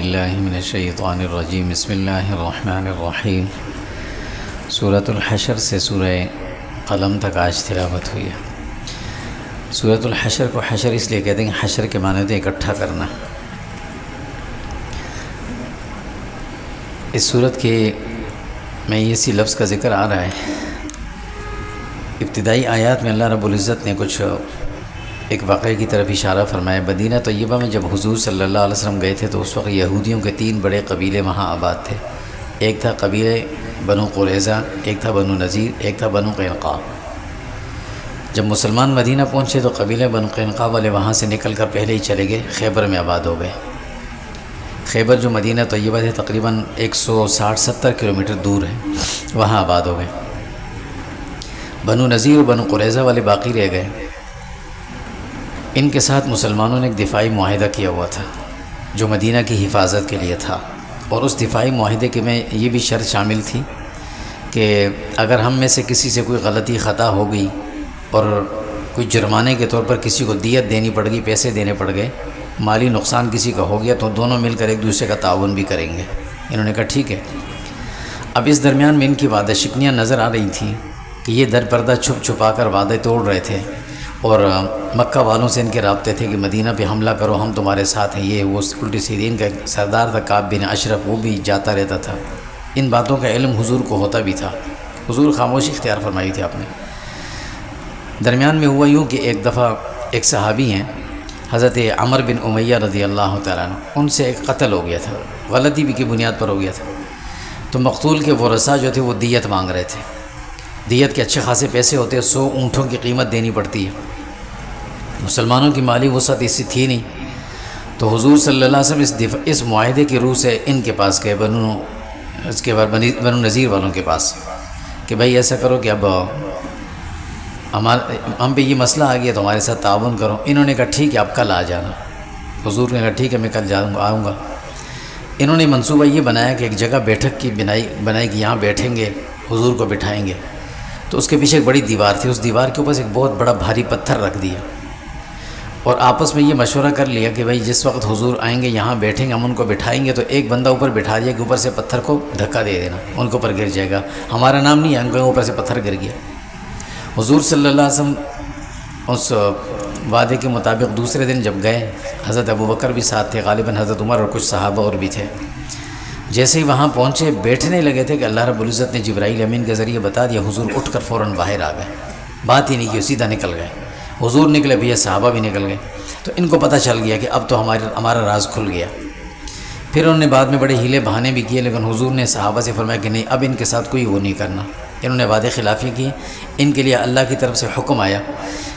باللہ من الشیطان الرجیم بسم اللہ الرحمن الرحیم۔ سورۃ الحشر سے سورہ قلم تک آج تلاوت ہوئی ہے۔ سورۃ الحشر کو حشر اس لیے کہتے ہیں کہ حشر کے معنی تو اکٹھا کرنا۔ اس سورت کے میں اسی لفظ کا ذکر آ رہا ہے۔ ابتدائی آیات میں اللہ رب العزت نے کچھ ایک واقعے کی طرف اشارہ فرمایا۔ مدینہ طیبہ میں جب حضور صلی اللہ علیہ وسلم گئے تھے تو اس وقت یہودیوں کے 3 بڑے قبیلے وہاں آباد تھے۔ ایک تھا قبیلے بنو قریظہ، ایک تھا بنو نذیر، ایک تھا بنو قینقاع۔ جب مسلمان مدینہ پہنچے تو قبیلے بنو قینقاع والے وہاں سے نکل کر پہلے ہی چلے گئے، خیبر میں آباد ہو گئے۔ خیبر جو مدینہ طیبہ سے تقریباً 160-70 کلومیٹر دور ہے، وہاں آباد ہو گئے۔ بنو نذیر اور بنو قریظہ والے باقی رہ گئے۔ ان کے ساتھ مسلمانوں نے ایک دفاعی معاہدہ کیا ہوا تھا جو مدینہ کی حفاظت کے لیے تھا، اور اس دفاعی معاہدے کے میں یہ بھی شرط شامل تھی کہ اگر ہم میں سے کسی سے کوئی غلطی خطا ہو گئی اور کوئی جرمانے کے طور پر کسی کو دیت دینی پڑ گئی، پیسے دینے پڑ گئے، مالی نقصان کسی کا ہو گیا، تو دونوں مل کر ایک دوسرے کا تعاون بھی کریں گے۔ انہوں نے کہا ٹھیک ہے۔ اب اس درمیان میں ان کی وعدہ شکنیاں نظر آ رہی تھیں کہ یہ در پردہ چھپ چھپا کر وعدے توڑ رہے تھے، اور مکہ والوں سے ان کے رابطے تھے کہ مدینہ پہ حملہ کرو، ہم تمہارے ساتھ ہیں۔ یہ وہ الٹی سیدھی، ان کا ایک سردار تھا کعب بن اشرف، وہ بھی جاتا رہتا تھا۔ ان باتوں کا علم حضور کو ہوتا بھی تھا، حضور خاموشی اختیار فرمائی تھی آپ نے۔ درمیان میں ہوا یوں کہ ایک دفعہ ایک صحابی ہیں حضرت عمر بن امیہ رضی اللہ تعالیٰ عنہ، ان سے ایک قتل ہو گیا تھا، غلطی بھی کی بنیاد پر ہو گیا تھا۔ تو مقتول کے ورثاء جو تھے وہ دیت مانگ رہے تھے۔ دیت کے اچھے خاصے پیسے ہوتے ہیں، 100 اونٹوں کی قیمت دینی پڑتی ہے۔ مسلمانوں کی مالی وسعت ایسی تھی نہیں، تو حضور صلی اللہ علیہ وسلم اس معاہدے کی روح سے ان کے پاس گئے، بنو نذیر والوں کے پاس، کہ بھائی ایسا کرو کہ اب ہم پہ یہ مسئلہ آ گیا تو ہمارے ساتھ تعاون کرو۔ انہوں نے کہا ٹھیک ہے، آپ کل آ جانا۔ حضور نے کہا ٹھیک ہے، میں کل آؤں گا۔ انہوں نے منصوبہ یہ بنایا کہ ایک جگہ بیٹھک کی بنائی کہ یہاں بیٹھیں گے، حضور کو بٹھائیں گے۔ تو اس کے پیچھے ایک بڑی دیوار تھی، اس دیوار کے اوپر سے ایک بہت بڑا بھاری پتھر رکھ دیا، اور آپس میں یہ مشورہ کر لیا کہ بھائی جس وقت حضور آئیں گے یہاں بیٹھیں گے، ہم ان کو بٹھائیں گے تو ایک بندہ اوپر بٹھا دیا کہ اوپر سے پتھر کو دھکا دے دینا، ان کے اوپر گر جائے گا، ہمارا نام نہیں ہے، ان کے اوپر سے پتھر گر گیا۔ حضور صلی اللہ علیہ وسلم اس وعدے کے مطابق دوسرے دن جب گئے، حضرت ابوبکر بھی ساتھ تھے، غالباً حضرت عمر اور کچھ صحابہ اور بھی تھے۔ جیسے ہی وہاں پہنچے، بیٹھنے لگے تھے کہ اللہ رب العزت نے جبرائیل امین کے ذریعے بتا دیا، حضور اٹھ کر فوراً باہر آ گئے، بات ہی نہیں کی، سیدھا نکل گئے۔ حضور نکلے بھی، صحابہ بھی نکل گئے، تو ان کو پتہ چل گیا کہ اب تو ہمارا راز کھل گیا۔ پھر انہوں نے بعد میں بڑے ہیلے بہانے بھی کیے، لیکن حضور نے صحابہ سے فرمایا کہ نہیں، اب ان کے ساتھ کوئی وہ نہیں کرنا۔ انہوں نے وعدے خلافی کی۔ ان کے لیے اللہ کی طرف سے حکم آیا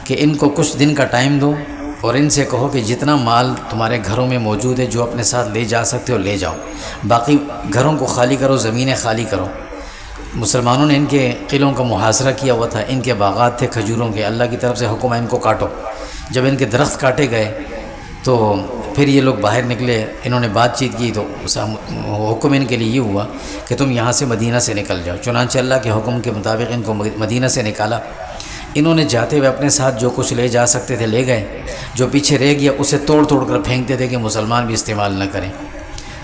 کہ ان کو کچھ دن کا ٹائم دو، اور ان سے کہو کہ جتنا مال تمہارے گھروں میں موجود ہے، جو اپنے ساتھ لے جا سکتے ہو لے جاؤ، باقی گھروں کو خالی کرو، زمینیں خالی کرو۔ مسلمانوں نے ان کے قلعوں کا محاصرہ کیا ہوا تھا، ان کے باغات تھے کھجوروں کے، اللہ کی طرف سے حکم ہے ان کو کاٹو۔ جب ان کے درخت کاٹے گئے تو پھر یہ لوگ باہر نکلے، انہوں نے بات چیت کی، تو حکم ان کے لیے یہ ہوا کہ تم یہاں سے مدینہ سے نکل جاؤ۔ چنانچہ اللہ کے حکم کے مطابق ان کو مدینہ سے نکالا۔ انہوں نے جاتے ہوئے اپنے ساتھ جو کچھ لے جا سکتے تھے لے گئے، جو پیچھے رہ گیا اسے توڑ توڑ کر پھینکتے تھے کہ مسلمان بھی استعمال نہ کریں۔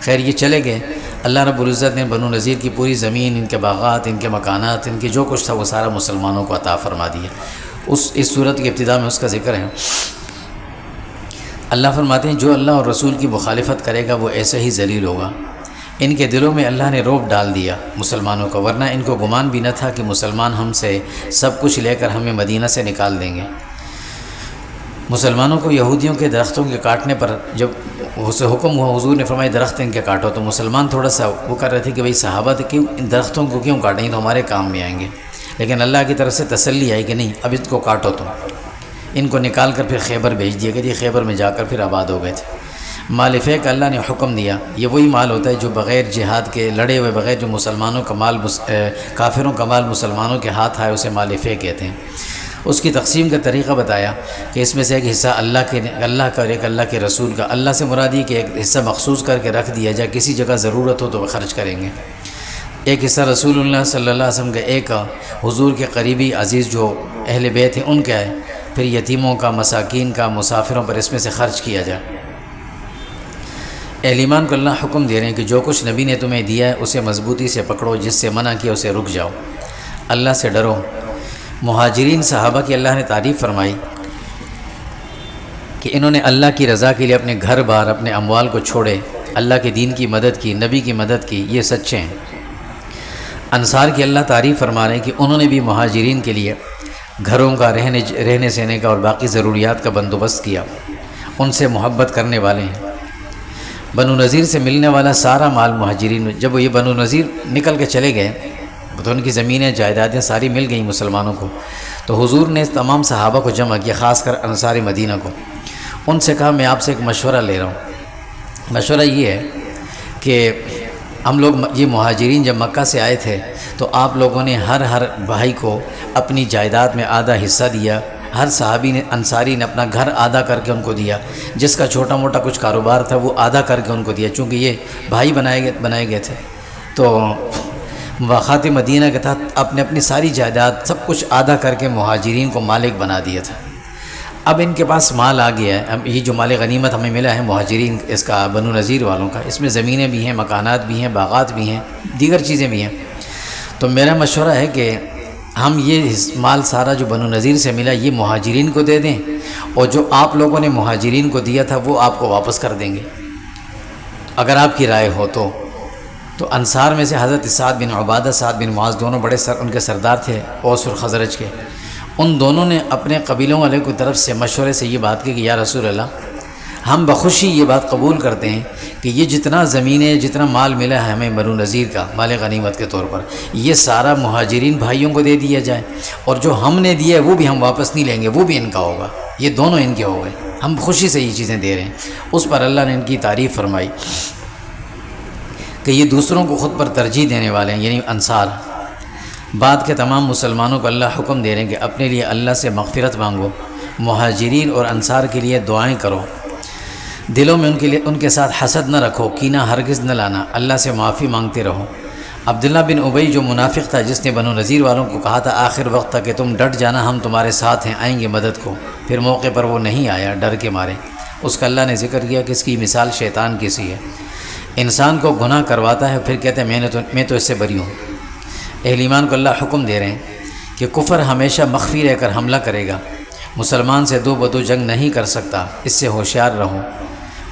خیر یہ چلے گئے۔ اللہ رب العزت نے بنو نذیر کی پوری زمین، ان کے باغات، ان کے مکانات، ان کے جو کچھ تھا وہ سارا مسلمانوں کو عطا فرما دیا۔ اس صورت کی ابتدا میں اس کا ذکر ہے۔ اللہ فرماتے ہیں جو اللہ اور رسول کی مخالفت کرے گا وہ ایسے ہی ذلیل ہوگا۔ ان کے دلوں میں اللہ نے رعب ڈال دیا مسلمانوں کا، ورنہ ان کو گمان بھی نہ تھا کہ مسلمان ہم سے سب کچھ لے کر ہمیں مدینہ سے نکال دیں گے۔ مسلمانوں کو یہودیوں کے درختوں کے کاٹنے پر جب اسے حکم ہوا، حضور نے فرمایا درخت ان کے کاٹو، تو مسلمان تھوڑا سا وہ کر رہے تھے کہ بھئی صحابہ کیوں ان درختوں کو کیوں کاٹیں، تو ہمارے کام میں آئیں گے۔ لیکن اللہ کی طرف سے تسلی آئی کہ نہیں، اب ان کو کاٹو تم۔ ان کو نکال کر پھر خیبر بھیج دیا کہ خیبر میں جا کر پھر آباد ہو گئے تھے۔ مال فے کا اللہ نے حکم دیا، یہ وہی مال ہوتا ہے جو بغیر جہاد کے لڑے ہوئے، بغیر جو مسلمانوں کا مال کافروں کا مال مسلمانوں کے ہاتھ آئے، اسے مال فے کہتے ہیں۔ اس کی تقسیم کا طریقہ بتایا کہ اس میں سے ایک حصہ اللہ کا اور ایک اللہ کے رسول کا۔ اللہ سے مراد یہ کہ ایک حصہ مخصوص کر کے رکھ دیا جائے، کسی جگہ ضرورت ہو تو وہ خرچ کریں گے۔ ایک حصہ رسول اللہ صلی اللہ علیہ وسلم کا، ایک حضور کے قریبی عزیز جو اہل بیت ہیں ان کا ہے، پھر یتیموں کا، مساکین کا، مسافروں پر اس میں سے خرچ کیا جائے۔ اہل ایمان کو اللہ حکم دے رہے ہیں کہ جو کچھ نبی نے تمہیں دیا ہے اسے مضبوطی سے پکڑو، جس سے منع کیا اسے رک جاؤ، اللہ سے ڈرو۔ مہاجرین صحابہ کی اللہ نے تعریف فرمائی کہ انہوں نے اللہ کی رضا کے لیے اپنے گھر بار، اپنے اموال کو چھوڑے، اللہ کے دین کی مدد کی، نبی کی مدد کی، یہ سچے ہیں۔ انصار کی اللہ تعریف فرما رہے ہیں کہ انہوں نے بھی مہاجرین کے لیے گھروں کا، رہنے سہنے کا اور باقی ضروریات کا بندوبست کیا، ان سے محبت کرنے والے ہیں۔ بنو نذیر سے ملنے والا سارا مال مہاجرین، جب وہ یہ بنو نذیر نکل کے چلے گئے تو ان کی زمینیں جائیدادیں ساری مل گئیں مسلمانوں کو، تو حضور نے تمام صحابہ کو جمع کیا، خاص کر انصار مدینہ کو۔ ان سے کہا میں آپ سے ایک مشورہ لے رہا ہوں۔ مشورہ یہ ہے کہ ہم لوگ یہ مہاجرین جب مکہ سے آئے تھے تو آپ لوگوں نے ہر بھائی کو اپنی جائیداد میں آدھا حصہ دیا، ہر صحابی نے، انصاری نے اپنا گھر آدھا کر کے ان کو دیا، جس کا چھوٹا موٹا کچھ کاروبار تھا وہ آدھا کر کے ان کو دیا، چونکہ یہ بھائی بنائے گئے تھے۔ تو وفات مدینہ کے تحت اپنی ساری جائیداد سب کچھ آدھا کر کے مہاجرین کو مالک بنا دیا تھا۔ اب ان کے پاس مال آ گیا ہے، اب یہ جو مال غنیمت ہمیں ملا ہے مہاجرین اس کا، بنو نذیر والوں کا، اس میں زمینیں بھی ہیں، مکانات بھی ہیں، باغات بھی ہیں، دیگر چیزیں بھی ہیں۔ تو میرا مشورہ ہے کہ ہم یہ مال سارا جو بنو نذیر سے ملا یہ مہاجرین کو دے دیں، اور جو آپ لوگوں نے مہاجرین کو دیا تھا وہ آپ کو واپس کر دیں گے، اگر آپ کی رائے ہو تو انصار میں سے حضرت سعد بن عبادہ، سعد بن معاذ دونوں بڑے ان کے سردار تھے اوس اور خزرج کے، ان دونوں نے اپنے قبیلوں والے کی طرف سے مشورے سے یہ بات کی کہ یا رسول اللہ ہم بخوشی یہ بات قبول کرتے ہیں کہ یہ جتنا زمینیں، جتنا مال ملا ہے ہمیں بنو نذیر کا مال غنیمت کے طور پر، یہ سارا مہاجرین بھائیوں کو دے دیا جائے، اور جو ہم نے دیا ہے وہ بھی ہم واپس نہیں لیں گے، وہ بھی ان کا ہوگا، یہ دونوں ان کے ہو گئے، ہم خوشی سے یہ چیزیں دے رہے ہیں۔ اس پر اللہ نے ان کی تعریف فرمائی کہ یہ دوسروں کو خود پر ترجیح دینے والے ہیں، یعنی انصار۔ بعد کے تمام مسلمانوں کو اللہ حکم دے رہے ہیں کہ اپنے لیے اللہ سے مغفرت مانگو، مہاجرین اور انصار کے لیے دعائیں کرو، دلوں میں ان کے ساتھ حسد نہ رکھو، کینہ ہرگز نہ لانا، اللہ سے معافی مانگتے رہو۔ عبداللہ بن ابی جو منافق تھا، جس نے بنو نذیر والوں کو کہا تھا آخر وقت تک کہ تم ڈٹ جانا، ہم تمہارے ساتھ ہیں، آئیں گے مدد کو، پھر موقع پر وہ نہیں آیا ڈر کے مارے، اس کا اللہ نے ذکر کیا کہ اس کی مثال شیطان کی سی ہے، انسان کو گناہ کرواتا ہے پھر کہتے ہیں میں تو اس سے بری ہوں۔ اہل ایمان کو اللہ حکم دے رہے ہیں کہ کفر ہمیشہ مخفی رہ کر حملہ کرے گا، مسلمان سے دو بدو جنگ نہیں کر سکتا، اس سے ہوشیار رہو،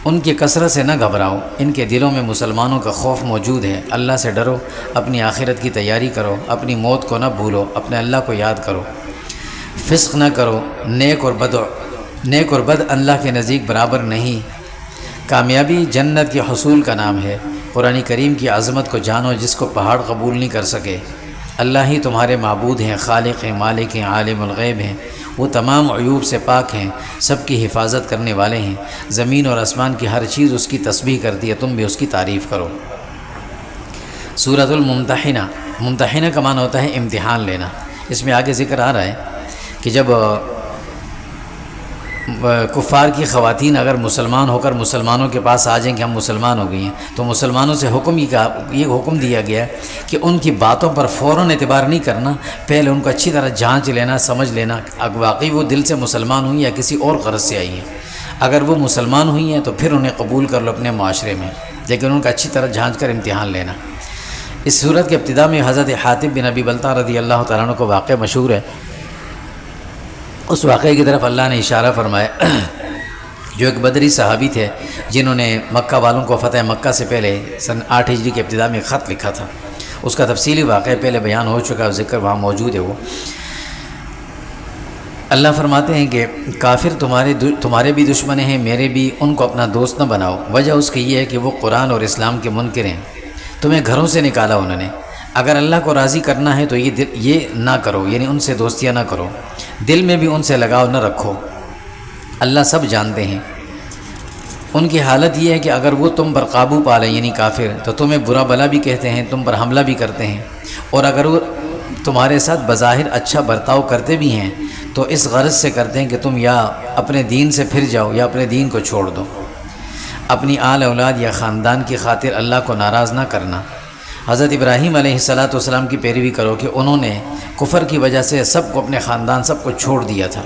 ان کی کثرت سے نہ گھبراؤ، ان کے دلوں میں مسلمانوں کا خوف موجود ہے، اللہ سے ڈرو، اپنی آخرت کی تیاری کرو، اپنی موت کو نہ بھولو، اپنے اللہ کو یاد کرو، فسق نہ کرو، نیک اور بد اللہ کے نزدیک برابر نہیں، کامیابی جنت کے حصول کا نام ہے، قرآن کریم کی عظمت کو جانو جس کو پہاڑ قبول نہیں کر سکے، اللہ ہی تمہارے معبود ہیں، خالق ہیں، مالک ہیں، عالم الغیب ہیں، وہ تمام عیوب سے پاک ہیں، سب کی حفاظت کرنے والے ہیں، زمین اور آسمان کی ہر چیز اس کی تسبیح کرتی ہے، تم بھی اس کی تعریف کرو۔ سورۃ الممتحنہ، ممتحنہ کا معنی ہوتا ہے امتحان لینا۔ اس میں آگے ذکر آ رہا ہے کہ جب کفار کی خواتین اگر مسلمان ہو کر مسلمانوں کے پاس آ جائیں کہ ہم مسلمان ہو گئی ہیں، تو مسلمانوں سے یہ حکم دیا گیا ہے کہ ان کی باتوں پر فوراً اعتبار نہیں کرنا، پہلے ان کو اچھی طرح جانچ لینا، سمجھ لینا واقعی وہ دل سے مسلمان ہوئی یا کسی اور غرض سے آئی ہیں۔ اگر وہ مسلمان ہوئی ہیں تو پھر انہیں قبول کر لو اپنے معاشرے میں، لیکن ان کا اچھی طرح جانچ کر امتحان لینا۔ اس صورت کے ابتدا میں حضرت حاتب بن ابی بلتہ رضی اللہ تعالیٰ عنہ کو واقعہ مشہور ہے، اس واقعے کی طرف اللہ نے اشارہ فرمایا، جو ایک بدری صحابی تھے جنہوں نے مکہ والوں کو فتح مکہ سے پہلے سن 8 ہجری کے ابتدا میں خط لکھا تھا، اس کا تفصیلی واقعہ پہلے بیان ہو چکا، ذکر وہاں موجود ہے۔ وہ اللہ فرماتے ہیں کہ کافر تمہارے بھی دشمن ہیں، میرے بھی، ان کو اپنا دوست نہ بناؤ، وجہ اس کی یہ ہے کہ وہ قرآن اور اسلام کے منکر ہیں، تمہیں گھروں سے نکالا انہوں نے، اگر اللہ کو راضی کرنا ہے تو یہ نہ کرو، یعنی ان سے دوستیاں نہ کرو، دل میں بھی ان سے لگاؤ نہ رکھو، اللہ سب جانتے ہیں۔ ان کی حالت یہ ہے کہ اگر وہ تم پر قابو پا لیں، یعنی کافر، تو تمہیں برا بلا بھی کہتے ہیں، تم پر حملہ بھی کرتے ہیں، اور اگر وہ تمہارے ساتھ بظاہر اچھا برتاؤ کرتے بھی ہیں تو اس غرض سے کرتے ہیں کہ تم یا اپنے دین سے پھر جاؤ یا اپنے دین کو چھوڑ دو، اپنی آل اولاد یا خاندان کی خاطر اللہ کو ناراض نہ کرنا۔ حضرت ابراہیم علیہ السلام کی پیروی کرو کہ انہوں نے کفر کی وجہ سے سب کو، اپنے خاندان سب کو چھوڑ دیا تھا۔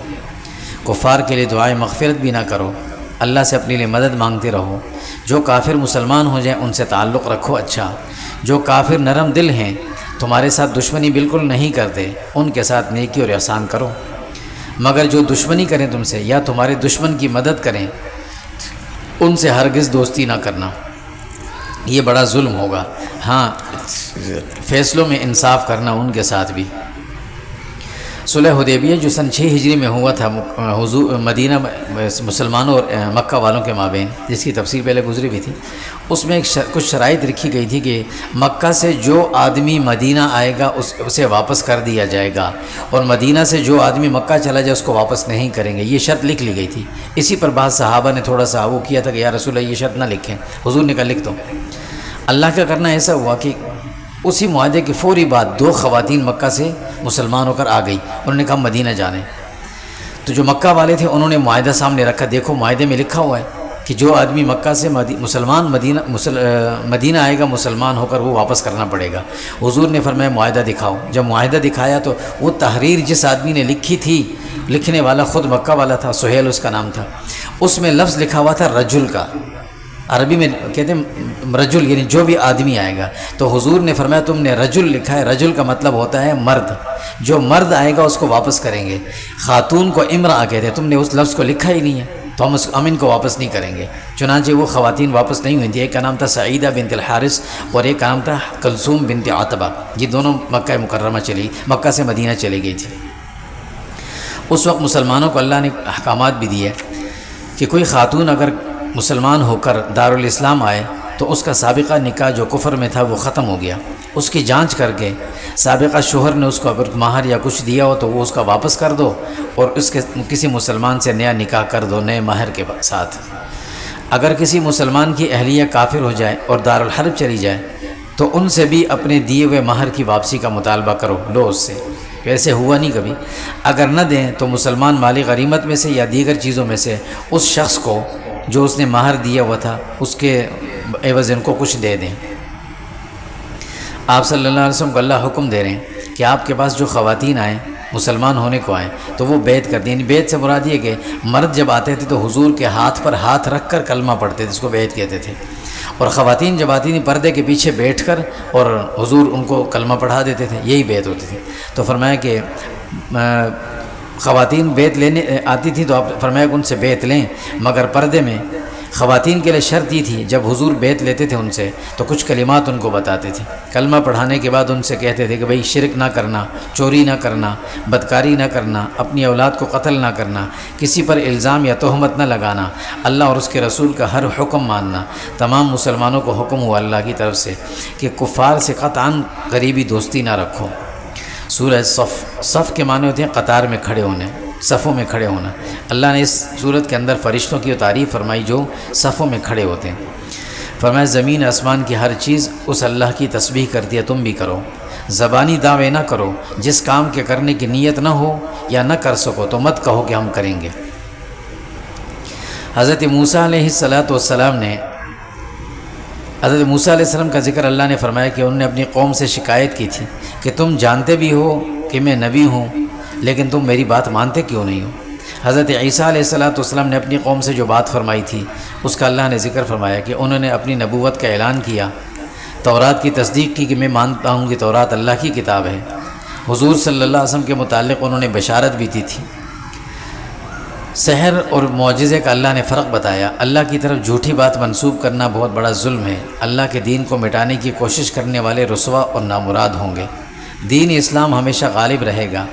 کفار کے لیے دعائے مغفرت بھی نہ کرو، اللہ سے اپنے لیے مدد مانگتے رہو۔ جو کافر مسلمان ہو جائیں ان سے تعلق رکھو اچھا، جو کافر نرم دل ہیں تمہارے ساتھ دشمنی بالکل نہیں کرتے ان کے ساتھ نیکی اور احسان کرو، مگر جو دشمنی کریں تم سے یا تمہارے دشمن کی مدد کریں ان سے ہرگز دوستی نہ کرنا، یہ بڑا ظلم ہوگا۔ ہاں فیصلوں میں انصاف کرنا ان کے ساتھ بھی۔ صلح حدیبیہ جو سن 6 ہجری میں ہوا تھا حضور مدینہ مسلمانوں اور مکہ والوں کے مابین، جس کی تفصیل پہلے گزری بھی تھی، اس میں کچھ شرائط رکھی گئی تھی کہ مکہ سے جو آدمی مدینہ آئے گا اسے واپس کر دیا جائے گا، اور مدینہ سے جو آدمی مکہ چلا جائے اس کو واپس نہیں کریں گے، یہ شرط لکھ لی گئی تھی۔ اسی پر بعض صحابہ نے تھوڑا سا وہ کیا تھا کہ یا رسول اللہ یہ شرط نہ لکھیں، حضور نے کہا لکھ دو۔ اللہ کا کرنا ایسا ہوا کہ اسی معاہدے کے فوری بعد 2 خواتین مکہ سے مسلمان ہو کر آ گئی، انہوں نے کہا مدینہ جانے۔ تو جو مکہ والے تھے انہوں نے معاہدہ سامنے رکھا، دیکھو معاہدے میں لکھا ہوا ہے کہ جو آدمی مکہ سے مدینہ آئے گا مسلمان ہو کر وہ واپس کرنا پڑے گا۔ حضور نے فرمایا معاہدہ دکھاؤ۔ جب معاہدہ دکھایا تو وہ تحریر جس آدمی نے لکھی تھی، لکھنے والا خود مکہ والا تھا، سہیل اس کا نام تھا، اس میں لفظ لکھا ہوا تھا رجل کا، عربی میں کہتے ہیں رجل یعنی جو بھی آدمی آئے گا۔ تو حضور نے فرمایا تم نے رجل لکھا ہے، رجل کا مطلب ہوتا ہے مرد، جو مرد آئے گا اس کو واپس کریں گے۔ خاتون کو امرأہ کہتے ہیں، تم نے اس لفظ کو لکھا ہی نہیں ہے تو ہم ان کو واپس نہیں کریں گے۔ چنانچہ وہ خواتین واپس نہیں ہوئی تھیں، ایک کا نام تھا سعیدہ بنت الحارث اور ایک کا نام تھا کلثوم بنت عتبہ، یہ دونوں مکہ مکرمہ مکہ سے مدینہ چلی گئی تھی۔ اس وقت مسلمانوں کو اللہ نے احکامات بھی دیے کہ کوئی خاتون اگر مسلمان ہو کر دارالاسلام آئے تو اس کا سابقہ نکاح جو کفر میں تھا وہ ختم ہو گیا، اس کی جانچ کر کے سابقہ شوہر نے اس کو اگر مہر یا کچھ دیا ہو تو وہ اس کا واپس کر دو، اور اس کے کسی مسلمان سے نیا نکاح کر دو نئے مہر کے ساتھ۔ اگر کسی مسلمان کی اہلیہ کافر ہو جائے اور دارالحرب چلی جائے تو ان سے بھی اپنے دیے ہوئے مہر کی واپسی کا مطالبہ کرو، لو اس سے۔ ایسے ہوا نہیں کبھی، اگر نہ دیں تو مسلمان مالی غنیمت میں سے یا دیگر چیزوں میں سے اس شخص کو جو اس نے مہر دیا ہوا تھا اس کے عوض ان کو کچھ دے دیں۔ آپ صلی اللہ علیہ وسلم کو اللہ حکم دے رہے ہیں کہ آپ کے پاس جو خواتین آئیں مسلمان ہونے کو آئیں تو وہ بیعت کر دیں، یعنی بیعت سے مراد یہ کہ مرد جب آتے تھے تو حضور کے ہاتھ پر ہاتھ رکھ کر کلمہ پڑھتے تھے، اس کو بیعت کہتے تھے، اور خواتین جب آتی تھیں پردے کے پیچھے بیٹھ کر اور حضور ان کو کلمہ پڑھا دیتے تھے، یہی بیعت ہوتی تھی۔ تو فرمایا کہ خواتین بیعت لینے آتی تھیں تو آپ فرمایا کہ ان سے بیعت لیں، مگر پردے میں خواتین کے لیے شرط یہ تھی جب حضور بیعت لیتے تھے ان سے تو کچھ کلمات ان کو بتاتے تھے، کلمہ پڑھانے کے بعد ان سے کہتے تھے کہ بھئی شرک نہ کرنا، چوری نہ کرنا، بدکاری نہ کرنا، اپنی اولاد کو قتل نہ کرنا، کسی پر الزام یا تہمت نہ لگانا، اللہ اور اس کے رسول کا ہر حکم ماننا۔ تمام مسلمانوں کو حکم ہوا اللہ کی طرف سے کہ کفار سے قطعاً قریبی دوستی نہ رکھو۔ سورہ صف کے معنی ہوتے ہیں قطار میں کھڑے ہونے، صفوں میں کھڑے ہونا۔ اللہ نے اس صورت کے اندر فرشتوں کی تعریف فرمائی جو صفوں میں کھڑے ہوتے ہیں۔ فرمایا زمین آسمان کی ہر چیز اس اللہ کی تسبیح کرتی ہے، تم بھی کرو۔ زبانی دعوے نہ کرو، جس کام کے کرنے کی نیت نہ ہو یا نہ کر سکو تو مت کہو کہ ہم کریں گے۔ حضرت موسیٰ علیہ السلام نے حضرت موسیٰ علیہ السلام کا ذکر اللہ نے فرمایا کہ انہوں نے اپنی قوم سے شکایت کی تھی کہ تم جانتے بھی ہو کہ میں نبی ہوں لیکن تم میری بات مانتے کیوں نہیں ہو۔ حضرت عیسیٰ علیہ السلام نے اپنی قوم سے جو بات فرمائی تھی اس کا اللہ نے ذکر فرمایا کہ انہوں نے اپنی نبوت کا اعلان کیا، تورات کی تصدیق کی کہ میں مانتا ہوں کہ تورات اللہ کی کتاب ہے۔ حضور صلی اللہ علیہ وسلم کے متعلق انہوں نے بشارت بھی دی تھی۔ سحر اور معجزے کا اللہ نے فرق بتایا۔ اللہ کی طرف جھوٹی بات منسوب کرنا بہت بڑا ظلم ہے۔ اللہ کے دین کو مٹانے کی کوشش کرنے والے رسوا اور نامراد ہوں گے۔ دین اسلام ہمیشہ غالب رہے گا۔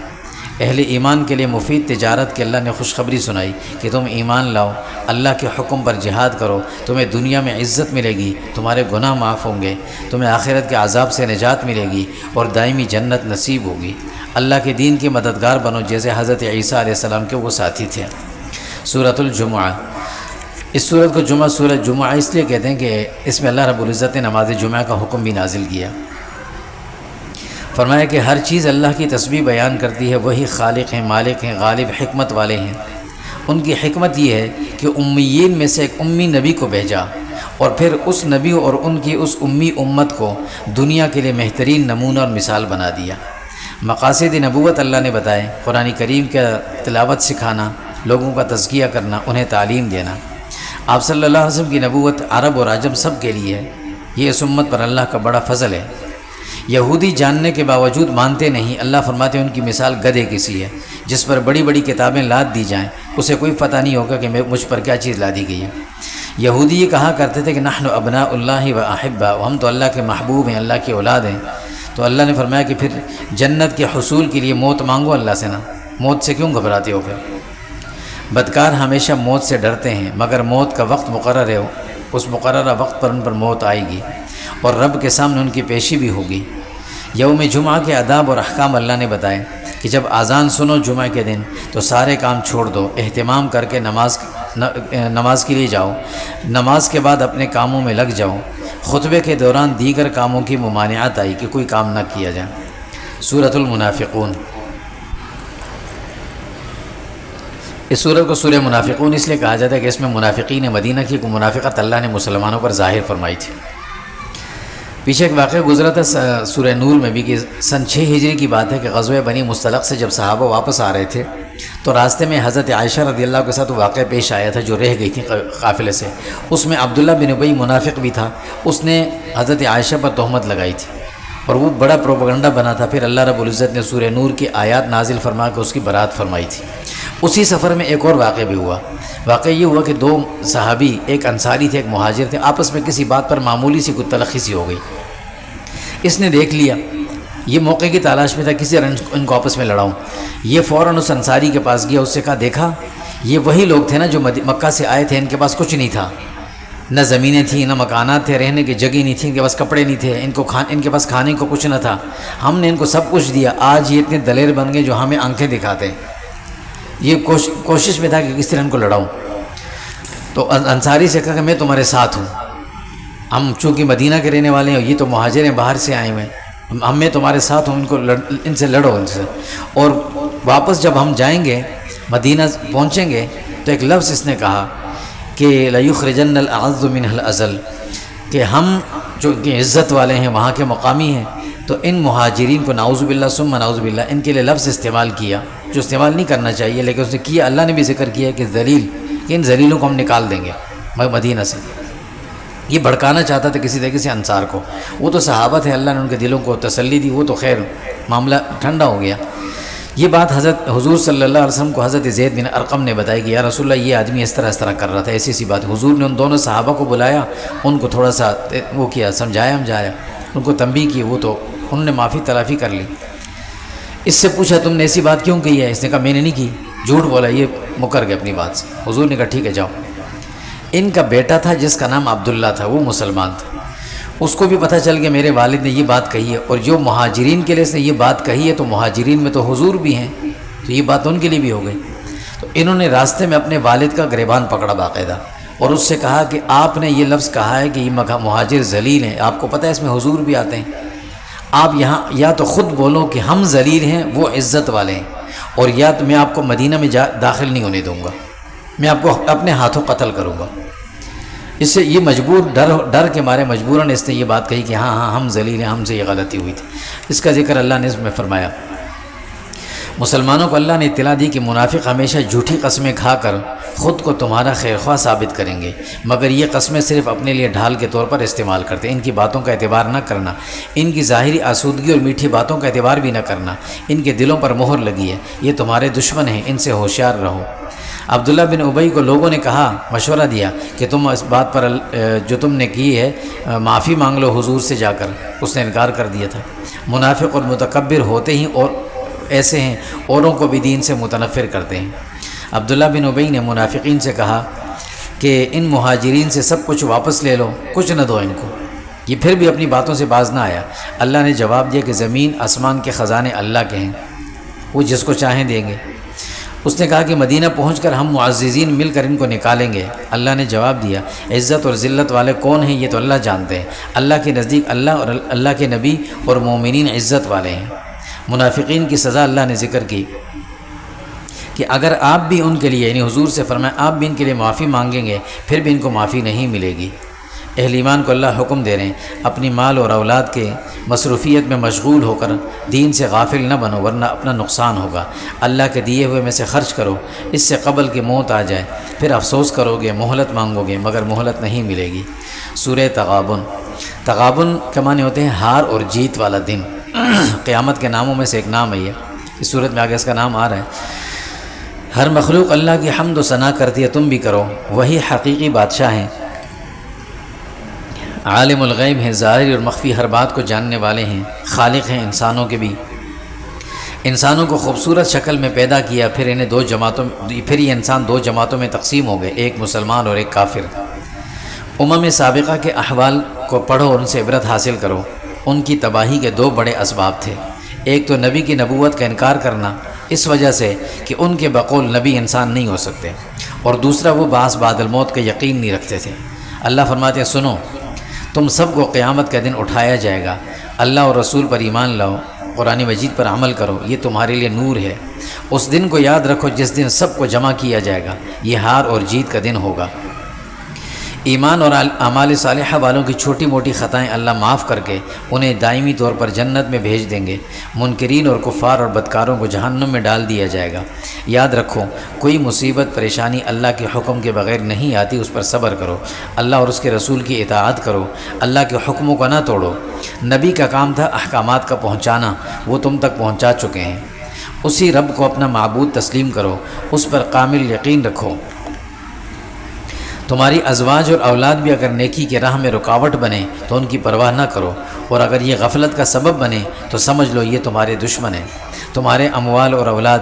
اہل ایمان کے لیے مفید تجارت کی اللہ نے خوشخبری سنائی کہ تم ایمان لاؤ، اللہ کے حکم پر جہاد کرو، تمہیں دنیا میں عزت ملے گی، تمہارے گناہ معاف ہوں گے، تمہیں آخرت کے عذاب سے نجات ملے گی اور دائمی جنت نصیب ہوگی۔ اللہ کے دین کے مددگار بنو جیسے حضرت عیسیٰ علیہ السلام کے وہ ساتھی تھے۔ سورۃ الجمعہ، اس سورت کو سورۃ جمعہ اس لیے کہتے ہیں کہ اس میں اللہ رب العزت نے نماز جمعہ کا حکم بھی نازل کیا۔ فرمایا کہ ہر چیز اللہ کی تسبیح بیان کرتی ہے، وہی خالق ہیں، مالک ہیں، غالب، حکمت والے ہیں۔ ان کی حکمت یہ ہے کہ امیین میں سے ایک امی نبی کو بھیجا اور پھر اس نبی اور ان کی اس امی امت کو دنیا کے لیے بہترین نمونہ اور مثال بنا دیا۔ مقاصد نبوت اللہ نے بتائے، قرآن کریم کا تلاوت سکھانا، لوگوں کا تزکیہ کرنا، انہیں تعلیم دینا۔ آپ صلی اللہ علیہ وسلم کی نبوت عرب اور عجم سب کے لیے ہے، یہ اس امت پر اللہ کا بڑا فضل ہے۔ یہودی جاننے کے باوجود مانتے نہیں، اللہ فرماتے ہیں ان کی مثال گدھے کسی ہے جس پر بڑی بڑی کتابیں لاد دی جائیں، اسے کوئی پتہ نہیں ہوگا کہ مجھ پر کیا چیز لادی گئی ہے۔ یہودی یہ کہا کرتے تھے کہ نحن ابناء اللہ و احبہ، ہم تو اللہ کے محبوب ہیں، اللہ کی اولاد ہیں۔ تو اللہ نے فرمایا کہ پھر جنت کے حصول کے لیے موت مانگو اللہ سے، نہ موت سے کیوں گھبراتے ہو؟ پھر بدکار ہمیشہ موت سے ڈرتے ہیں، مگر موت کا وقت مقرر ہے، اس مقررہ وقت پر ان پر موت آئے گی اور رب کے سامنے ان کی پیشی بھی ہوگی۔ یوم جمعہ کے آداب اور احکام اللہ نے بتائے کہ جب اذان سنو جمعہ کے دن تو سارے کام چھوڑ دو، اہتمام کر کے نماز کے لیے جاؤ، نماز کے بعد اپنے کاموں میں لگ جاؤ۔ خطبے کے دوران دیگر کاموں کی ممانعت آئی کہ کوئی کام نہ کیا جائے۔ سورۃ المنافقون، اس سورت کو سورہ منافقون اس لیے کہا جاتا ہے کہ اس میں منافقین مدینہ کی کو منافقت اللہ نے مسلمانوں پر ظاہر فرمائی تھی۔ پیچھے ایک واقعہ گزرا تھا سورہ نور میں بھی کہ سن 6 ہجری کی بات ہے کہ غزوہ بنی مستلق سے جب صحابہ واپس آ رہے تھے تو راستے میں حضرت عائشہ رضی اللہ کے ساتھ واقعہ پیش آیا تھا جو رہ گئی تھی قافلے سے۔ اس میں عبداللہ بن ابی منافق بھی تھا، اس نے حضرت عائشہ پر تہمت لگائی تھی اور وہ بڑا پروپیگنڈا بنا تھا۔ پھر اللہ رب العزت نے سورہ نور کی آیات نازل فرما کے اس کی برات فرمائی تھی۔ اسی سفر میں ایک اور واقعہ بھی ہوا۔ واقعہ یہ ہوا کہ 2 صحابی، ایک انصاری تھے ایک مہاجر تھے، آپس میں کسی بات پر معمولی سی کوئی تلخی سی ہو گئی۔ اس نے دیکھ لیا، یہ موقع کی تلاش میں تھا کسی طرح ان کو آپس میں لڑاؤں۔ یہ فوراً اس انصاری کے پاس گیا، اس سے کہا دیکھا یہ وہی لوگ تھے نا جو مکہ سے آئے تھے، ان کے پاس کچھ نہیں تھا، نہ زمینیں تھیں نہ مکانات تھے، رہنے کی جگہ نہیں تھی، ان کے پاس کپڑے نہیں تھے، ان کے پاس کھانے کو کچھ نہ تھا، ہم نے ان کو سب کچھ دیا، آج یہ اتنے دلیر بن گئے جو ہمیں آنکھیں دکھاتے ہیں۔ یہ کوشش میں تھا کہ کس طرح ان کو لڑاؤں۔ تو انصاری سے کہا کہ میں تمہارے ساتھ ہوں، ہم چونکہ مدینہ کے رہنے والے ہیں، یہ تو مہاجر ہیں باہر سے آئے ہوئے ہیں، میں تمہارے ساتھ ہوں، ان سے لڑو ان سے۔ اور واپس جب ہم جائیں گے مدینہ پہنچیں گے تو ایک لفظ اس نے کہا کہ لَيُخْرِجَنَّ الْأَعَزُّ مِنْهَا الْأَذَلَّ، کہ ہم جو کہ عزت والے ہیں وہاں کے مقامی ہیں، تو ان مہاجرین کو نعوذ باللہ ثم نعوذ باللہ ان کے لیے لفظ استعمال کیا جو استعمال نہیں کرنا چاہیے، لیکن اس نے کیا۔ اللہ نے بھی ذکر کیا کہ ذلیل، ان ذلیلوں کو ہم نکال دیں گے مدینہ سے۔ یہ بھڑکانا چاہتا تھا کسی طریقے سے انصار کو، وہ تو صحابہ تھے، اللہ نے ان کے دلوں کو تسلی دی، وہ تو خیر معاملہ ٹھنڈا ہو گیا۔ یہ بات حضرت حضور صلی اللہ علیہ وسلم کو حضرت زید بن ارقم نے بتائی کہ یا رسول اللہ یہ آدمی اس طرح کر رہا تھا، ایسی سی بات۔ حضور نے ان دونوں صحابہ کو بلایا، ان کو تھوڑا سا وہ کیا، سمجھایا ان کو تنبیہ کی، وہ تو انہوں نے معافی تلافی کر لی۔ اس سے پوچھا تم نے ایسی بات کیوں کہی ہے؟ اس نے کہا میں نے نہیں کی، جھوٹ بولا، یہ مکر گئے اپنی بات سے۔ حضور نے کہا ٹھیک ہے جاؤ۔ ان کا بیٹا تھا جس کا نام عبداللہ تھا، وہ مسلمان تھا، اس کو بھی پتہ چل گیا میرے والد نے یہ بات کہی ہے، اور جو مہاجرین کے لیے اس نے یہ بات کہی ہے تو مہاجرین میں تو حضور بھی ہیں، تو یہ بات ان کے لیے بھی ہو گئی۔ تو انہوں نے راستے میں اپنے والد کا گریبان پکڑا باقاعدہ اور اس سے کہا کہ آپ نے یہ لفظ کہا ہے کہ یہ مہاجر ذلیل ہیں، آپ کو پتہ ہے اس میں حضور بھی آتے ہیں، آپ یہاں یا تو خود بولو کہ ہم ذلیل ہیں وہ عزت والے ہیں، اور یا تو میں آپ کو مدینہ میں داخل نہیں ہونے دوں گا، میں آپ کو اپنے ہاتھوں قتل کروں گا۔ اس سے یہ مجبور ڈر کے مارے مجبوراً اس نے یہ بات کہی کہ ہاں ہم ذلیل ہیں، ہم سے یہ غلطی ہوئی تھی۔ اس کا ذکر اللہ نے اس میں فرمایا۔ مسلمانوں کو اللہ نے اطلاع دی کہ منافق ہمیشہ جھوٹی قسمیں کھا کر خود کو تمہارا خیرخواہ ثابت کریں گے، مگر یہ قسمیں صرف اپنے لیے ڈھال کے طور پر استعمال کرتے ہیں۔ ان کی باتوں کا اعتبار نہ کرنا، ان کی ظاہری آسودگی اور میٹھی باتوں کا اعتبار بھی نہ کرنا، ان کے دلوں پر مہر لگی ہے، یہ تمہارے دشمن ہیں، ان سے ہوشیار رہو۔ عبداللہ بن ابی کو لوگوں نے کہا، مشورہ دیا کہ تم اس بات پر جو تم نے کی ہے معافی مانگ لو حضور سے جا کر، اس نے انکار کر دیا تھا۔ منافق اور متکبر ہوتے ہی اور ایسے ہیں، اوروں کو بھی دین سے متنفر کرتے ہیں۔ عبداللہ بن ابی نے منافقین سے کہا کہ ان مہاجرین سے سب کچھ واپس لے لو، کچھ نہ دو ان کو۔ یہ پھر بھی اپنی باتوں سے باز نہ آیا۔ اللہ نے جواب دیا کہ زمین آسمان کے خزانے اللہ کے ہیں، وہ جس کو چاہیں دیں گے۔ اس نے کہا کہ مدینہ پہنچ کر ہم معززین مل کر ان کو نکالیں گے۔ اللہ نے جواب دیا عزت اور ذلت والے کون ہیں یہ تو اللہ جانتے ہیں، اللہ کے نزدیک اللہ اور اللہ کے نبی اور مومنین عزت والے ہیں۔ منافقین کی سزا اللہ نے ذکر کی کہ اگر آپ بھی ان کے لیے یعنی حضور سے فرمایا آپ بھی ان کے لیے معافی مانگیں گے پھر بھی ان کو معافی نہیں ملے گی۔ اہل ایمان کو اللہ حکم دے رہے ہیں اپنی مال اور اولاد کے مصروفیت میں مشغول ہو کر دین سے غافل نہ بنو ورنہ اپنا نقصان ہوگا۔ اللہ کے دیے ہوئے میں سے خرچ کرو، اس سے قبل کہ موت آ جائے، پھر افسوس کرو گے، مہلت مانگو گے مگر مہلت نہیں ملے گی۔ سورہ تغابن۔ تغابن کے معنی ہوتے ہیں ہار اور جیت والا دن۔ قیامت کے ناموں میں سے ایک نام ہے یہ، اس صورت میں آگے اس کا نام آ رہا ہے۔ ہر مخلوق اللہ کی حمد و ثنا کرتی ہے، تم بھی کرو، وہی حقیقی بادشاہ ہیں، عالم الغیب ہیں، ظاہر اور مخفی ہر بات کو جاننے والے ہیں، خالق ہیں انسانوں کے بھی۔ انسانوں کو خوبصورت شکل میں پیدا کیا، پھر یہ انسان دو جماعتوں میں تقسیم ہو گئے، ایک مسلمان اور ایک کافر۔ امم سابقہ کے احوال کو پڑھو اور ان سے عبرت حاصل کرو۔ ان کی تباہی کے دو بڑے اسباب تھے، ایک تو نبی کی نبوت کا انکار کرنا اس وجہ سے کہ ان کے بقول نبی انسان نہیں ہو سکتے، اور دوسرا وہ بعث بعد الموت کا یقین نہیں رکھتے تھے۔ اللہ فرماتے ہیں سنو، تم سب کو قیامت کا دن اٹھایا جائے گا، اللہ اور رسول پر ایمان لاؤ، قرآن مجید پر عمل کرو، یہ تمہارے لیے نور ہے۔ اس دن کو یاد رکھو جس دن سب کو جمع کیا جائے گا، یہ ہار اور جیت کا دن ہوگا۔ ایمان اور اعمال صالحہ والوں کی چھوٹی موٹی خطائیں اللہ معاف کر کے انہیں دائمی طور پر جنت میں بھیج دیں گے، منکرین اور کفار اور بدکاروں کو جہنم میں ڈال دیا جائے گا۔ یاد رکھو کوئی مصیبت پریشانی اللہ کے حکم کے بغیر نہیں آتی، اس پر صبر کرو، اللہ اور اس کے رسول کی اطاعت کرو، اللہ کے حکموں کو نہ توڑو۔ نبی کا کام تھا احکامات کا پہنچانا، وہ تم تک پہنچا چکے ہیں۔ اسی رب کو اپنا معبود تسلیم کرو، اس پر کامل یقین رکھو۔ تمہاری ازواج اور اولاد بھی اگر نیکی کے راہ میں رکاوٹ بنے تو ان کی پرواہ نہ کرو، اور اگر یہ غفلت کا سبب بنے تو سمجھ لو یہ تمہارے دشمن ہیں۔ تمہارے اموال اور اولاد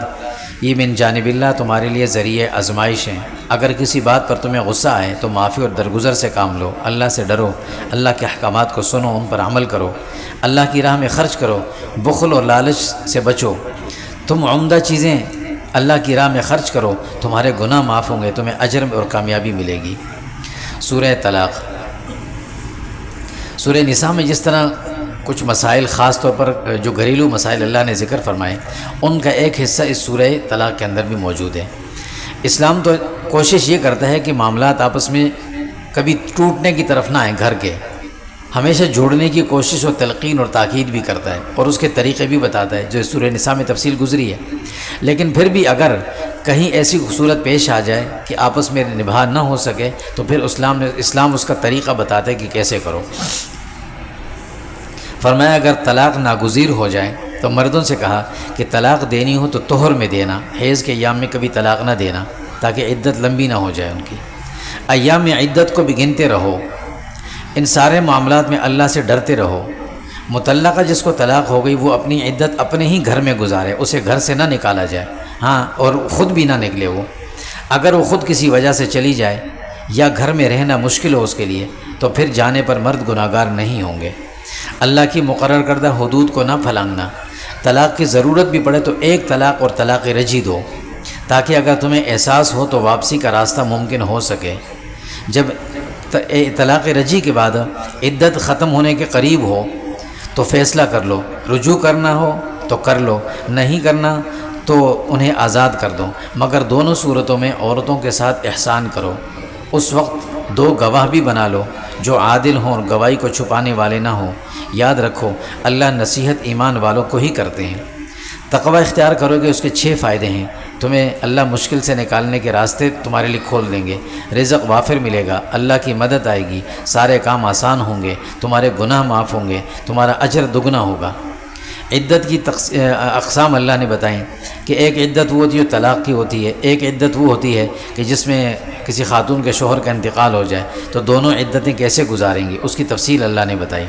یہ من جانب اللہ تمہارے لیے ذریعہ آزمائش ہیں۔ اگر کسی بات پر تمہیں غصہ آئے تو معافی اور درگزر سے کام لو، اللہ سے ڈرو، اللہ کے احکامات کو سنو، ان پر عمل کرو، اللہ کی راہ میں خرچ کرو، بخل اور لالچ سے بچو۔ تم عمدہ چیزیں اللہ کی راہ میں خرچ کرو، تمہارے گناہ معاف ہوں گے، تمہیں اجر اور کامیابی ملے گی۔ سورہ طلاق۔ سورہ نساء میں جس طرح کچھ مسائل خاص طور پر جو گھریلو مسائل اللہ نے ذکر فرمائے، ان کا ایک حصہ اس سورہ طلاق کے اندر بھی موجود ہے۔ اسلام تو کوشش یہ کرتا ہے کہ معاملات آپس میں کبھی ٹوٹنے کی طرف نہ آئیں، گھر کے ہمیشہ جوڑنے کی کوشش اور تلقین اور تاکید بھی کرتا ہے، اور اس کے طریقے بھی بتاتا ہے جو اس سورہ نساء میں تفصیل گزری ہے۔ لیکن پھر بھی اگر کہیں ایسی صورت پیش آ جائے کہ آپس میں نبھا نہ ہو سکے تو پھر اسلام اس کا طریقہ بتاتا ہے کہ کیسے کرو۔ فرمایا اگر طلاق ناگزیر ہو جائے تو مردوں سے کہا کہ طلاق دینی ہو تو طہر میں دینا، حیض کے ایام میں کبھی طلاق نہ دینا تاکہ عدت لمبی نہ ہو جائے ان کی۔ ایام عدت کو بھی گنتے رہو، ان سارے معاملات میں اللہ سے ڈرتے رہو۔ مطلقہ جس کو طلاق ہو گئی وہ اپنی عدت اپنے ہی گھر میں گزارے، اسے گھر سے نہ نکالا جائے، ہاں اور خود بھی نہ نکلے وہ۔ اگر وہ خود کسی وجہ سے چلی جائے یا گھر میں رہنا مشکل ہو اس کے لیے تو پھر جانے پر مرد گناہگار نہیں ہوں گے۔ اللہ کی مقرر کردہ حدود کو نہ پھلانگنا۔ طلاق کی ضرورت بھی پڑے تو ایک طلاق اور طلاق رجعی دو، تاکہ اگر تمہیں احساس ہو تو واپسی کا راستہ ممکن ہو سکے۔ جب طلاق رجعی کے بعد عدت ختم ہونے کے قریب ہو تو فیصلہ کر لو، رجوع کرنا ہو تو کر لو، نہیں کرنا تو انہیں آزاد کر دو، مگر دونوں صورتوں میں عورتوں کے ساتھ احسان کرو۔ اس وقت دو گواہ بھی بنا لو جو عادل ہوں اور گواہی کو چھپانے والے نہ ہوں۔ یاد رکھو اللہ نصیحت ایمان والوں کو ہی کرتے ہیں۔ تقوی اختیار کرو گے اس کے 6 فائدے ہیں۔ تمہیں اللہ مشکل سے نکالنے کے راستے تمہارے لیے کھول دیں گے، رزق وافر ملے گا، اللہ کی مدد آئے گی، سارے کام آسان ہوں گے، تمہارے گناہ معاف ہوں گے، تمہارا اجر دگنا ہوگا۔ عدت کی اقسام اللہ نے بتائیں کہ ایک عدت وہ ہوتی ہے جو طلاق کی ہوتی ہے، ایک عدت وہ ہوتی ہے کہ جس میں کسی خاتون کے شوہر کا انتقال ہو جائے تو دونوں عدتیں کیسے گزاریں گی، اس کی تفصیل اللہ نے بتائی۔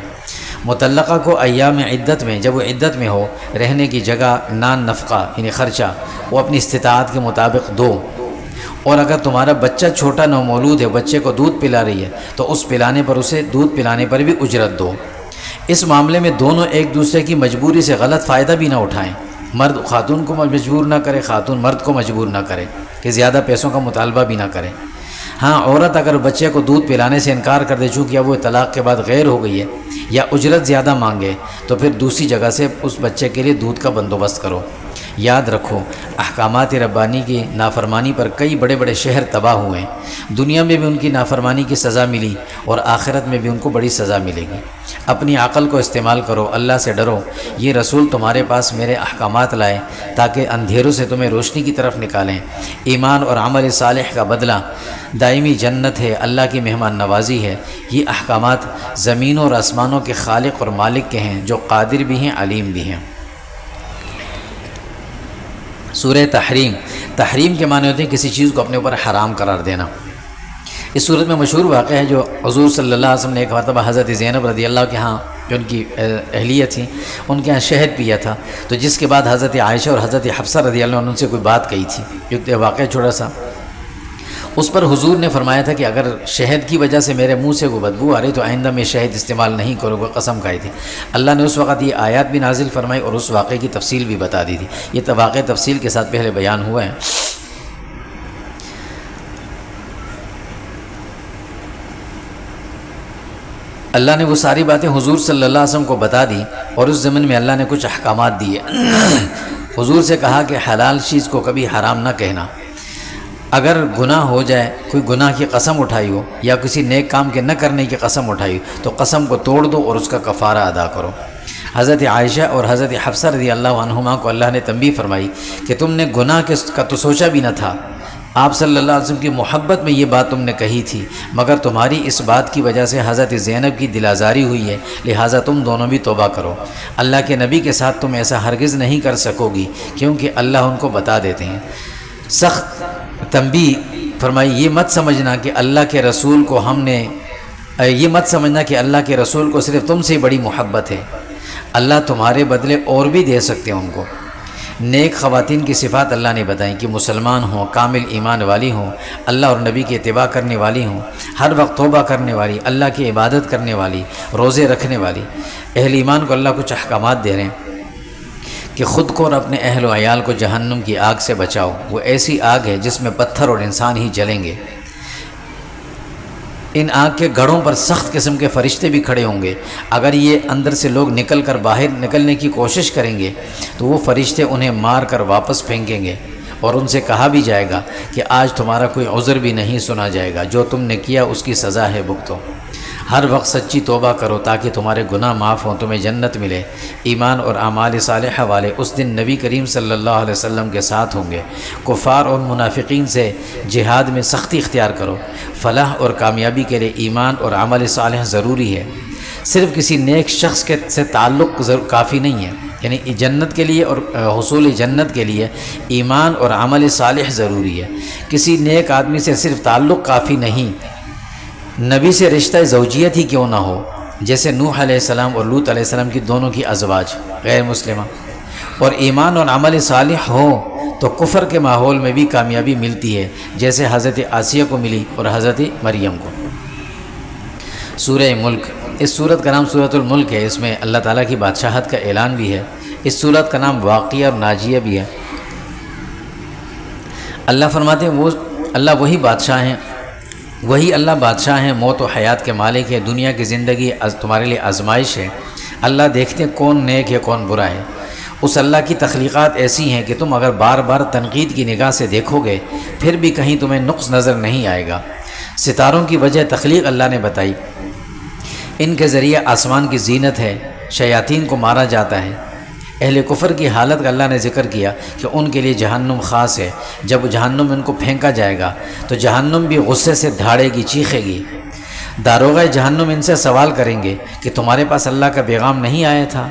مطلقہ کو ایام عدت میں جب وہ عدت میں ہو رہنے کی جگہ نان نفقہ یعنی خرچہ وہ اپنی استطاعت کے مطابق دو، اور اگر تمہارا بچہ چھوٹا نومولود ہے، بچے کو دودھ پلا رہی ہے تو اس پلانے پر اسے دودھ پلانے پر بھی اجرت دو۔ اس معاملے میں دونوں ایک دوسرے کی مجبوری سے غلط فائدہ بھی نہ اٹھائیں، مرد خاتون کو مجبور نہ کرے، خاتون مرد کو مجبور نہ کرے کہ زیادہ پیسوں کا مطالبہ بھی نہ کرے۔ ہاں عورت اگر بچے کو دودھ پلانے سے انکار کر دے چونکہ اب وہ طلاق کے بعد غیر ہو گئی ہے یا اجرت زیادہ مانگے تو پھر دوسری جگہ سے اس بچے کے لیے دودھ کا بندوبست کرو۔ یاد رکھو احکامات ربانی کی نافرمانی پر کئی بڑے بڑے شہر تباہ ہوئے ہیں، دنیا میں بھی ان کی نافرمانی کی سزا ملی اور آخرت میں بھی ان کو بڑی سزا ملے گی۔ اپنی عقل کو استعمال کرو، اللہ سے ڈرو۔ یہ رسول تمہارے پاس میرے احکامات لائے تاکہ اندھیروں سے تمہیں روشنی کی طرف نکالیں۔ ایمان اور عمل صالح کا بدلہ دائمی جنت ہے، اللہ کی مہمان نوازی ہے۔ یہ احکامات زمینوں اور آسمانوں کے خالق اور مالک کے ہیں، جو قادر بھی ہیں، علیم بھی ہیں۔ سورہ تحریم، تحریم کے معنی ہوتے ہیں کسی چیز کو اپنے اوپر حرام قرار دینا۔ اس صورت میں مشہور واقعہ ہے جو حضور صلی اللہ علیہ وسلم نے ایک مرتبہ حضرت زینب رضی اللہ کے ہاں، جو ان کی اہلیہ تھیں، ان کے ہاں شہد پیا تھا، تو جس کے بعد حضرت عائشہ اور حضرت حفصہ رضی اللہ عنہ سے کوئی بات کہی تھی، ایک واقعہ چھوٹا سا۔ اس پر حضور نے فرمایا تھا کہ اگر شہد کی وجہ سے میرے منہ سے کوئی بدبو آ رہی تو آئندہ میں شہد استعمال نہیں کروں گا، قسم کھائی تھی۔ اللہ نے اس وقت یہ آیات بھی نازل فرمائی اور اس واقعے کی تفصیل بھی بتا دی تھی۔ یہ واقعہ تفصیل کے ساتھ پہلے بیان ہوا ہے۔ اللہ نے وہ ساری باتیں حضور صلی اللہ علیہ وسلم کو بتا دی، اور اس ضمن میں اللہ نے کچھ احکامات دیے۔ حضور سے کہا کہ حلال چیز کو کبھی حرام نہ کہنا، اگر گناہ ہو جائے، کوئی گناہ کی قسم اٹھائی ہو یا کسی نیک کام کے نہ کرنے کی قسم اٹھائی ہو تو قسم کو توڑ دو اور اس کا کفارہ ادا کرو۔ حضرت عائشہ اور حضرت حفصہ رضی اللہ عنہما کو اللہ نے تنبیہ فرمائی کہ تم نے گناہ کا تو سوچا بھی نہ تھا، آپ صلی اللہ علیہ وسلم کی محبت میں یہ بات تم نے کہی تھی، مگر تمہاری اس بات کی وجہ سے حضرت زینب کی دل آزاری ہوئی ہے، لہٰذا تم دونوں بھی توبہ کرو۔ اللہ کے نبی کے ساتھ تم ایسا ہرگز نہیں کر سکو گی، کیونکہ اللہ ان کو بتا دیتے ہیں۔ سخت تنبیہ فرمائی، یہ مت سمجھنا کہ اللہ کے رسول کو صرف تم سے بڑی محبت ہے، اللہ تمہارے بدلے اور بھی دے سکتے ہیں ان کو۔ نیک خواتین کی صفات اللہ نے بتائیں کہ مسلمان ہوں، کامل ایمان والی ہوں، اللہ اور نبی کی اتباع کرنے والی ہوں، ہر وقت توبہ کرنے والی، اللہ کی عبادت کرنے والی، روزے رکھنے والی۔ اہل ایمان کو اللہ کچھ احکامات دے رہے ہیں کہ خود کو اور اپنے اہل و عیال کو جہنم کی آگ سے بچاؤ۔ وہ ایسی آگ ہے جس میں پتھر اور انسان ہی جلیں گے۔ ان آگ کے گڑھوں پر سخت قسم کے فرشتے بھی کھڑے ہوں گے، اگر یہ اندر سے لوگ نکل کر باہر نکلنے کی کوشش کریں گے تو وہ فرشتے انہیں مار کر واپس پھینکیں گے، اور ان سے کہا بھی جائے گا کہ آج تمہارا کوئی عذر بھی نہیں سنا جائے گا، جو تم نے کیا اس کی سزا ہے، بھگتو۔ ہر وقت سچی توبہ کرو تاکہ تمہارے گناہ معاف ہوں، تمہیں جنت ملے۔ ایمان اور اعمال صالحہ والے اس دن نبی کریم صلی اللہ علیہ وسلم کے ساتھ ہوں گے۔ کفار اور منافقین سے جہاد میں سختی اختیار کرو۔ فلاح اور کامیابی کے لیے ایمان اور عمل صالح ضروری ہے، صرف کسی نیک شخص سے تعلق کافی نہیں ہے، یعنی جنت کے لیے اور حصول جنت کے لیے ایمان اور عمل صالح ضروری ہے۔ کسی نیک آدمی سے صرف تعلق کافی نہیں، نبی سے رشتہ زوجیت ہی کیوں نہ ہو، جیسے نوح علیہ السلام اور لوط علیہ السلام کی دونوں کی ازواج غیر مسلمہ، اور ایمان اور عمل صالح ہو تو کفر کے ماحول میں بھی کامیابی ملتی ہے، جیسے حضرت آسیہ کو ملی اور حضرت مریم کو۔ سورہ ملک، اس سورت کا نام سورۃ الملک ہے، اس میں اللہ تعالیٰ کی بادشاہت کا اعلان بھی ہے۔ اس سورت کا نام واقعہ اور ناجیہ بھی ہے۔ اللہ فرماتے ہیں وہ اللہ وہی اللہ بادشاہ ہیں، موت و حیات کے مالک ہے، دنیا کی زندگی تمہارے لیے آزمائش ہے، اللہ دیکھتے ہیں کون نیک ہے کون برا ہے۔ اس اللہ کی تخلیقات ایسی ہیں کہ تم اگر بار بار تنقید کی نگاہ سے دیکھو گے پھر بھی کہیں تمہیں نقص نظر نہیں آئے گا۔ ستاروں کی وجہ تخلیق اللہ نے بتائی، ان کے ذریعے آسمان کی زینت ہے، شیاطین کو مارا جاتا ہے۔ اہل کفر کی حالت کا اللہ نے ذکر کیا کہ ان کے لیے جہنم خاص ہے، جب جہنم ان کو پھینکا جائے گا تو جہنم بھی غصے سے دھاڑے گی، چیخے گی۔ داروغہ جہنم ان سے سوال کریں گے کہ تمہارے پاس اللہ کا پیغام نہیں آیا تھا؟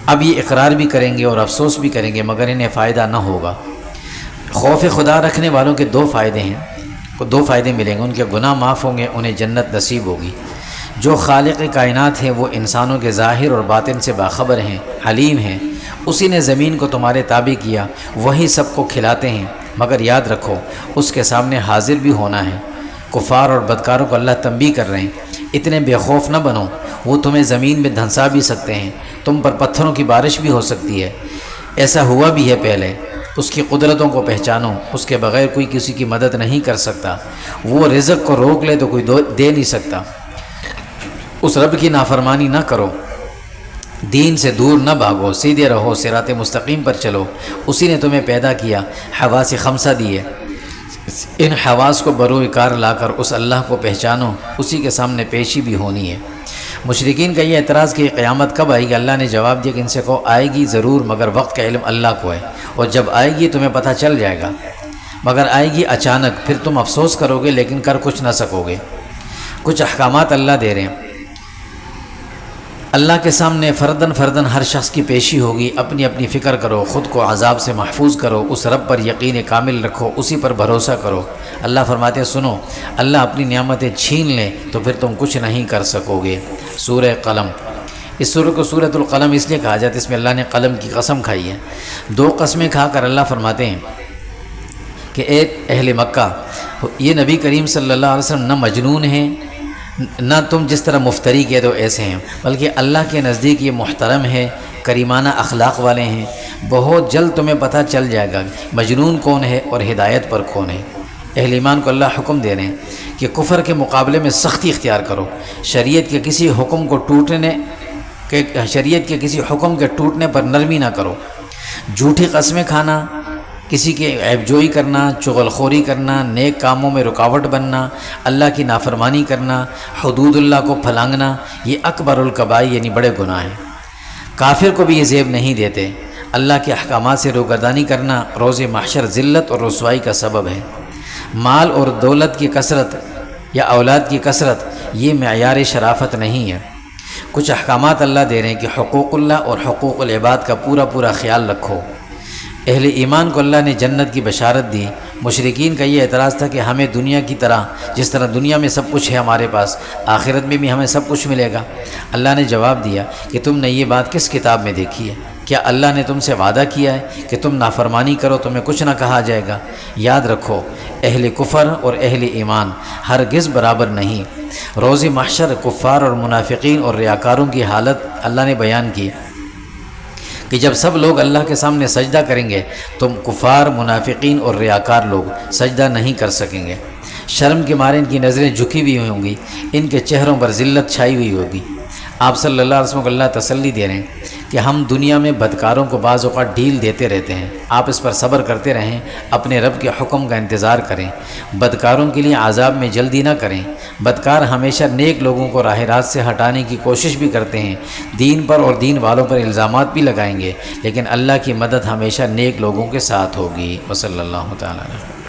اب یہ اقرار بھی کریں گے اور افسوس بھی کریں گے، مگر انہیں فائدہ نہ ہوگا۔ خوف خدا رکھنے والوں کے دو فائدے ملیں گے، ان کے گناہ معاف ہوں گے، انہیں جنت نصیب ہوگی۔ جو خالق کائنات ہیں وہ انسانوں کے ظاہر اور باطن سے باخبر ہیں، حلیم ہیں، اسی نے زمین کو تمہارے تابع کیا، وہی سب کو کھلاتے ہیں، مگر یاد رکھو اس کے سامنے حاضر بھی ہونا ہے۔ کفار اور بدکاروں کو اللہ تنبیہ کر رہے ہیں، اتنے بے خوف نہ بنو، وہ تمہیں زمین میں دھنسا بھی سکتے ہیں، تم پر پتھروں کی بارش بھی ہو سکتی ہے، ایسا ہوا بھی ہے پہلے۔ اس کی قدرتوں کو پہچانو، اس کے بغیر کوئی کسی کی مدد نہیں کر سکتا، وہ رزق کو روک لے تو کوئی دے نہیں سکتا۔ اس رب کی نافرمانی نہ کرو دین سے دور نہ بھاگو، سیدھے رہو، صراط مستقیم پر چلو، اسی نے تمہیں پیدا کیا، حواس خمسہ دیے، ان حواس کو بروئے کار لا کر اس اللہ کو پہچانو، اسی کے سامنے پیشی بھی ہونی ہے۔ مشرکین کا یہ اعتراض کہ قیامت کب آئے گی، اللہ نے جواب دیا کہ ان سے کہو آئے گی ضرور، مگر وقت کا علم اللہ کو ہے، اور جب آئے گی تمہیں پتہ چل جائے گا، مگر آئے گی اچانک، پھر تم افسوس کرو گے لیکن کر کچھ نہ سکو گے۔ کچھ احکامات اللہ دے رہے ہیں، اللہ کے سامنے فردن فردن ہر شخص کی پیشی ہوگی، اپنی اپنی فکر کرو، خود کو عذاب سے محفوظ کرو، اس رب پر یقین کامل رکھو، اسی پر بھروسہ کرو۔ اللہ فرماتے ہیں سنو، اللہ اپنی نعمتیں چھین لیں تو پھر تم کچھ نہیں کر سکو گے۔ سورہ قلم، اس سورہ کو سورۃ القلم اس لیے کہا جاتا ہے، اس میں اللہ نے قلم کی قسم کھائی ہے۔ دو قسمیں کھا کر اللہ فرماتے ہیں کہ اے اہل مکہ، یہ نبی کریم صلی اللہ علیہ وسلم نہ مجنون ہیں، نہ تم جس طرح مفتری کہہ دو ایسے ہیں، بلکہ اللہ کے نزدیک یہ محترم ہے، کریمانہ اخلاق والے ہیں۔ بہت جلد تمہیں پتہ چل جائے گا مجنون کون ہے اور ہدایت پر کون ہے۔ اہل ایمان کو اللہ حکم دے رہے ہیں کہ کفر کے مقابلے میں سختی اختیار کرو، شریعت کے کسی حکم کے ٹوٹنے پر نرمی نہ کرو، جھوٹی قسمیں کھانا، کسی کے عیب جوئی کرنا، چغل خوری کرنا، نیک کاموں میں رکاوٹ بننا، اللہ کی نافرمانی کرنا، حدود اللہ کو پھلانگنا، یہ اکبر الکبائر یعنی بڑے گناہ ہیں۔ کافر کو بھی یہ زیب نہیں دیتے۔ اللہ کے احکامات سے روگردانی کرنا روز محشر ذلت اور رسوائی کا سبب ہے۔ مال اور دولت کی کثرت یا اولاد کی کثرت یہ معیار شرافت نہیں ہے۔ کچھ احکامات اللہ دے رہے ہیں کہ حقوق اللہ اور حقوق العباد کا پورا خیال رکھو۔ اہل ایمان کو اللہ نے جنت کی بشارت دی۔ مشرکین کا یہ اعتراض تھا کہ ہمیں دنیا کی طرح، جس طرح دنیا میں سب کچھ ہے ہمارے پاس، آخرت میں بھی ہمیں سب کچھ ملے گا۔ اللہ نے جواب دیا کہ تم نے یہ بات کس کتاب میں دیکھی ہے؟ کیا اللہ نے تم سے وعدہ کیا ہے کہ تم نافرمانی کرو تمہیں کچھ نہ کہا جائے گا؟ یاد رکھو، اہل کفر اور اہل ایمان ہرگز برابر نہیں۔ روز محشر کفار اور منافقین اور ریاکاروں کی حالت اللہ نے بیان کی کہ جب سب لوگ اللہ کے سامنے سجدہ کریں گے تو کفار، منافقین اور ریاکار لوگ سجدہ نہیں کر سکیں گے۔ شرم کے مارے ان کی نظریں جھکی ہوئی ہوں گی، ان کے چہروں پر ذلت چھائی ہوئی ہوگی۔ آپ صلی اللہ علیہ وسلم کو اللہ تسلی دے رہے ہیں کہ ہم دنیا میں بدکاروں کو بعض اوقات ڈھیل دیتے رہتے ہیں، آپ اس پر صبر کرتے رہیں، اپنے رب کے حکم کا انتظار کریں، بدکاروں کے لیے عذاب میں جلدی نہ کریں۔ بدکار ہمیشہ نیک لوگوں کو راہ راست سے ہٹانے کی کوشش بھی کرتے ہیں، دین پر اور دین والوں پر الزامات بھی لگائیں گے، لیکن اللہ کی مدد ہمیشہ نیک لوگوں کے ساتھ ہوگی۔ وصلی اللہ تعالیٰ علیہ